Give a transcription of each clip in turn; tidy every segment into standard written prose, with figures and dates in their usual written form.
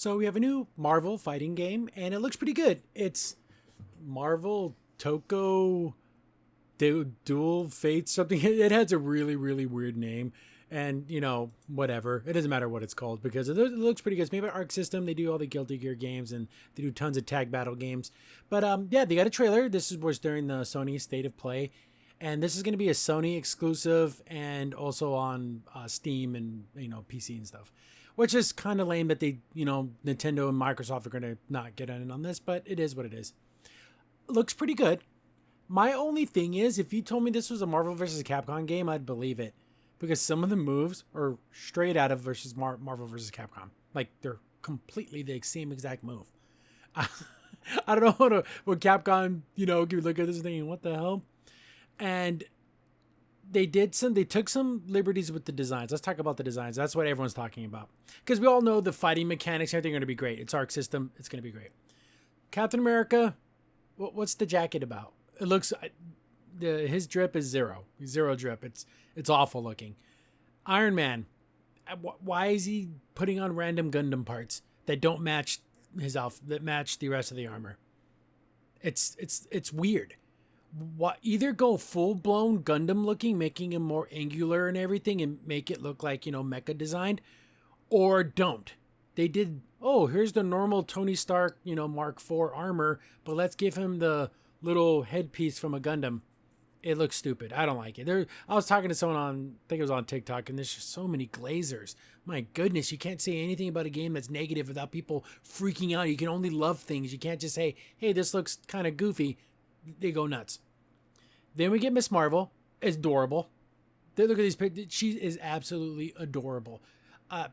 So we have a new Marvel fighting game, and it looks pretty good. It's Marvel Toko Dual Fate something. It has a really, really weird name. And, whatever. It doesn't matter what it's called because it looks pretty good. It's made by Arc System. They do all the Guilty Gear games and they do tons of tag battle games. But yeah, they got a trailer. This was during the Sony State of Play. And this is going to be a Sony exclusive and also on Steam and, PC and stuff. Which is kind of lame that they, Nintendo and Microsoft are going to not get in on this. But it is what it is. Looks pretty good. My only thing is, if you told me this was a Marvel vs. Capcom game, I'd believe it. Because some of the moves are straight out of Marvel vs. Capcom. Like, they're completely the same exact move. I don't know what Capcom, could look at this thing, what the hell? And they took some liberties with the designs. Let's talk about the designs. That's what everyone's talking about. Because we all know the fighting mechanics and everything are going to be great. It's Arc System. It's going to be great. Captain America, what's the jacket about? It looks... his drip is zero drip. It's awful looking. Iron Man, why is he putting on random Gundam parts that don't match his outfit, that match the rest of the armor? It's weird. Either go full blown Gundam looking, making him more angular and everything, and make it look like mecha designed, or don't. They did. Oh, here's the normal Tony Stark Mark IV armor, but let's give him the little headpiece from a Gundam. It looks stupid. I don't like it. I was talking to someone I think it was on TikTok, and there's just so many glazers. My goodness, you can't say anything about a game that's negative without people freaking out. You can only love things. You can't just say, hey, this looks kind of goofy. They go nuts. Then we get Miss Marvel. It's adorable. Look at these pictures. She is absolutely adorable.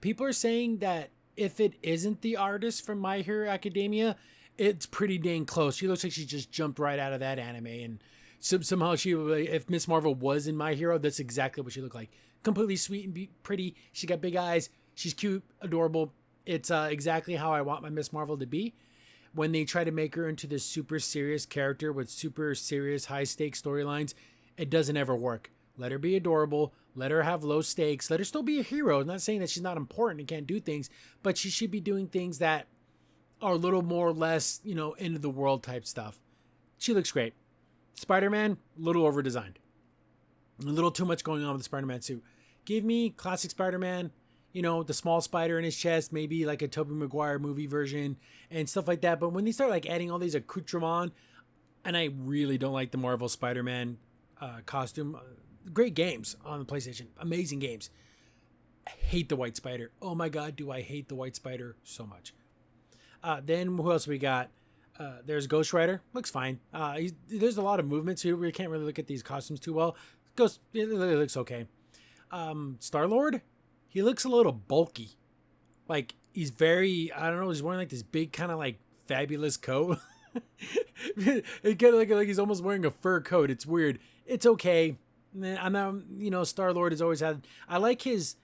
People are saying that if it isn't the artist from My Hero Academia, it's pretty dang close. She looks like she just jumped right out of that anime, and somehow if Miss Marvel was in My Hero, that's exactly what she looked like. Completely sweet and pretty. She got big eyes. She's cute, adorable. It's exactly how I want my Miss Marvel to be. When they try to make her into this super serious character with super serious high stakes storylines, it doesn't ever work. Let her be adorable. Let her have low stakes. Let her still be a hero. I'm not saying that she's not important and can't do things, but she should be doing things that are a little more or less, end of the world type stuff. She looks great. Spider-Man, a little over-designed. A little too much going on with the Spider-Man suit. Give me classic Spider-Man, the small spider in his chest, maybe like a Tobey Maguire movie version and stuff like that. But when they start adding all these accoutrements, and I really don't like the Marvel Spider-Man costume. Great games on the PlayStation. Amazing games. I hate the White Spider. Oh my God, do I hate the White Spider so much. Then who else we got? There's Ghost Rider. Looks fine. There's a lot of movement, so we can't really look at these costumes too well. It looks okay. Star-Lord, he looks a little bulky. Like, he's very, I don't know, he's wearing this big kind of fabulous coat. It kind of like he's almost wearing a fur coat. It's weird. It's okay. I'm not, Star-Lord has always had, I like his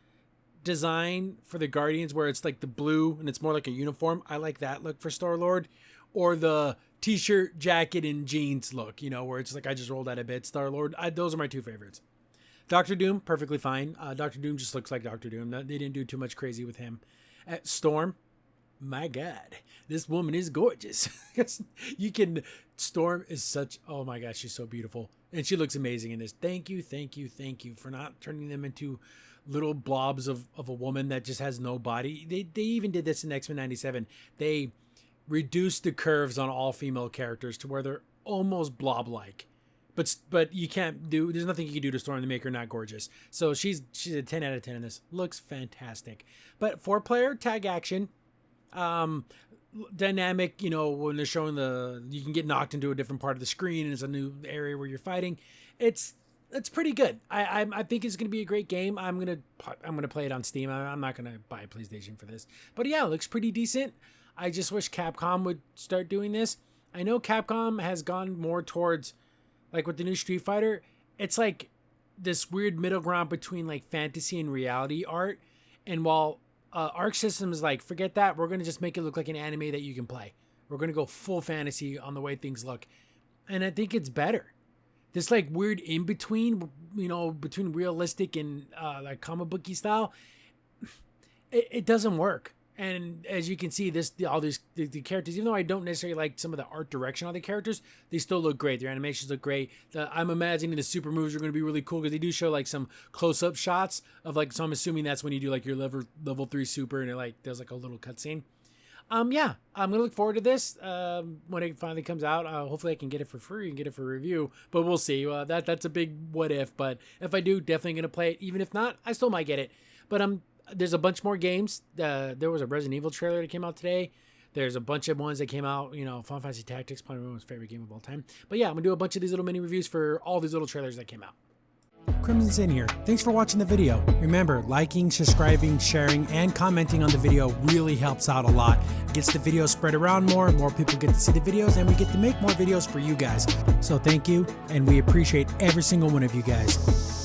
design for the Guardians where it's the blue and it's more like a uniform. I like that look for Star-Lord. Or the t-shirt, jacket, and jeans look, where it's I just rolled out of bed. Star-Lord, those are my two favorites. Doctor Doom, perfectly fine. Doctor Doom just looks like Doctor Doom. They didn't do too much crazy with him. Storm, my God, this woman is gorgeous. Storm is such, oh my gosh, she's so beautiful. And she looks amazing in this. Thank you for not turning them into little blobs of a woman that just has no body. They even did this in X-Men 97. They reduced the curves on all female characters to where they're almost blob-like. But you can't do, there's nothing you can do to Storm to make her not gorgeous. So she's a 10 out of 10 in this. Looks fantastic. But 4-player tag action, dynamic, when they're showing you can get knocked into a different part of the screen and it's a new area where you're fighting. It's pretty good. I think it's going to be a great game. I'm going to play it on Steam. I'm not going to buy a PlayStation for this. But yeah, it looks pretty decent. I just wish Capcom would start doing this. I know Capcom has gone more towards, with the new Street Fighter, it's this weird middle ground between fantasy and reality art. And while Arc System is forget that, we're going to just make it look like an anime that you can play. We're going to go full fantasy on the way things look. And I think it's better. This weird in between, between realistic and comic booky style, it doesn't work. And as you can see, all these the characters, even though I don't necessarily like some of the art direction on the characters, they still look great. Their animations look great. I'm imagining the super moves are going to be really cool because they do show like some close-up shots of like. So I'm assuming that's when you do like your level 3 super, and it like does like a little cutscene. Yeah, I'm gonna look forward to this when it finally comes out. Hopefully, I can get it for free and get it for review, but we'll see. That's a big what if. But if I do, definitely gonna play it. Even if not, I still might get it. But there's a bunch more games. There was a Resident Evil trailer that came out today. There's a bunch of ones that came out. You know, Final Fantasy Tactics, probably my favorite game of all time. But yeah, I'm gonna do a bunch of these little mini reviews for all these little trailers that came out. Crimson Sin here. Thanks for watching the video. Remember, liking, subscribing, sharing, and commenting on the video really helps out a lot. It gets the video spread around more people get to see the videos, and we get to make more videos for you guys. So thank you, and we appreciate every single one of you guys.